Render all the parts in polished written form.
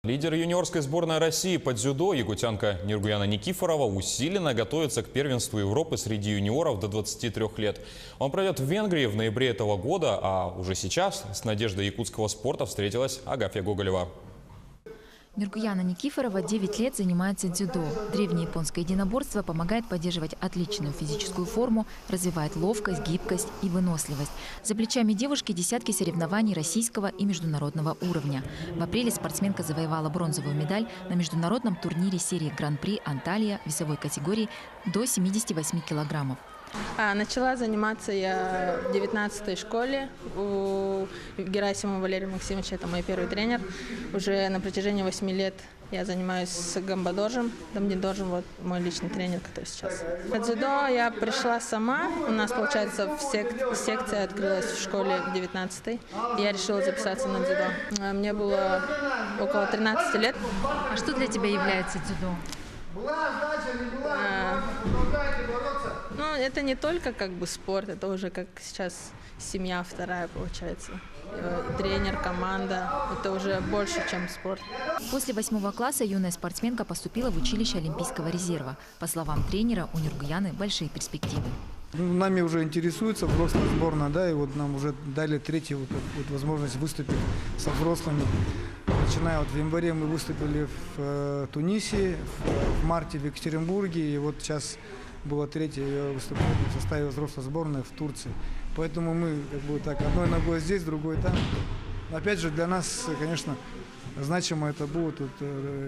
Лидер юниорской сборной России по дзюдо якутянка Ниргуяна Никифорова усиленно готовится к первенству Европы среди юниоров до 23 лет. Он пройдет в Венгрии в ноябре этого года, а уже сейчас с надеждой якутского спорта встретилась Агафья Гоголева. Ниргуяна Никифорова 9 лет занимается дзюдо. Древнее японское единоборство помогает поддерживать отличную физическую форму, развивает ловкость, гибкость и выносливость. За плечами девушки десятки соревнований российского и международного уровня. В апреле спортсменка завоевала бронзовую медаль на международном турнире серии Гран-при Анталия весовой категории до 78 килограммов. Начала заниматься я в 19-й школе у Герасимова Валерия Максимовича, это мой первый тренер. Уже на протяжении 8 лет я занимаюсь с Гамбадоржем. Дамдидоржем, вот мой личный тренер, который сейчас. На дзюдо я пришла сама. У нас, получается, секция открылась в школе 19-й. Я решила записаться на дзюдо. Мне было около 13 лет. А что для тебя является дзюдо? Ну, это не только как бы спорт, это уже как сейчас семья вторая получается. Тренер, команда, это уже больше, чем спорт. После 8 класса юная спортсменка поступила в училище Олимпийского резерва. По словам тренера, у Ниргуяны большие перспективы. Нами уже интересуется взрослая сборная, да, и вот нам уже дали третью возможность выступить со взрослыми. Начиная в январе мы выступили в Тунисе, в марте в Екатеринбурге, и вот сейчас было третье выступление в составе взрослой сборной в Турции. Поэтому мы как бы так одной ногой здесь, другой там. Но опять же для нас, конечно, значимо это будет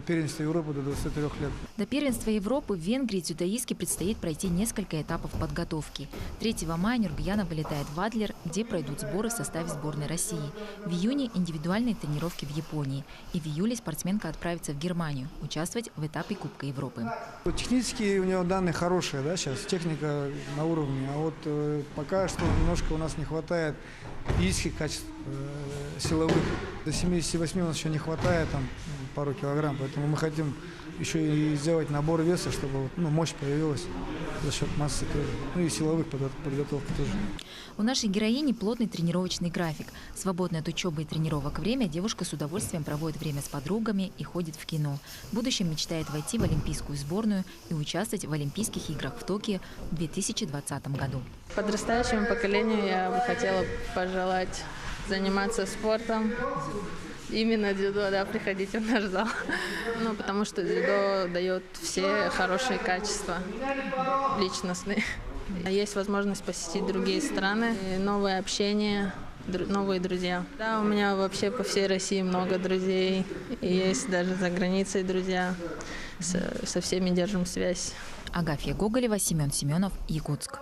первенство Европы до 23 лет. До первенства Европы в Венгрии дзюдоистке предстоит пройти несколько этапов подготовки. 3 мая Ниргуяна вылетает в Адлер, где пройдут сборы в составе сборной России. В июне индивидуальные тренировки в Японии. И в июле спортсменка отправится в Германию участвовать в этапе Кубка Европы. Технически у него данные хорошие, да, сейчас техника на уровне, а вот пока что немножко у нас не хватает физических качеств, силовых. До 78 у нас еще не хватает, там, пару килограмм, поэтому мы хотим еще и сделать набор веса, чтобы мощь появилась за счет массы тоже. Ну и силовых подготовки тоже. У нашей героини плотный тренировочный график. Свободное от учебы и тренировок время девушка с удовольствием проводит время с подругами и ходит в кино. В будущем мечтает войти в олимпийскую сборную и участвовать в Олимпийских играх в Токио в 2020 году. Подрастающему поколению я бы хотела пожелать заниматься спортом. Именно дзюдо, да, приходите в наш зал. Ну, потому что дзюдо дает все хорошие качества личностные. Есть возможность посетить другие страны, новое общение, новые друзья. Да, у меня вообще по всей России много друзей. И есть даже за границей друзья. Со всеми держим связь. Агафья Гоголева, Семен Семенов, Якутск.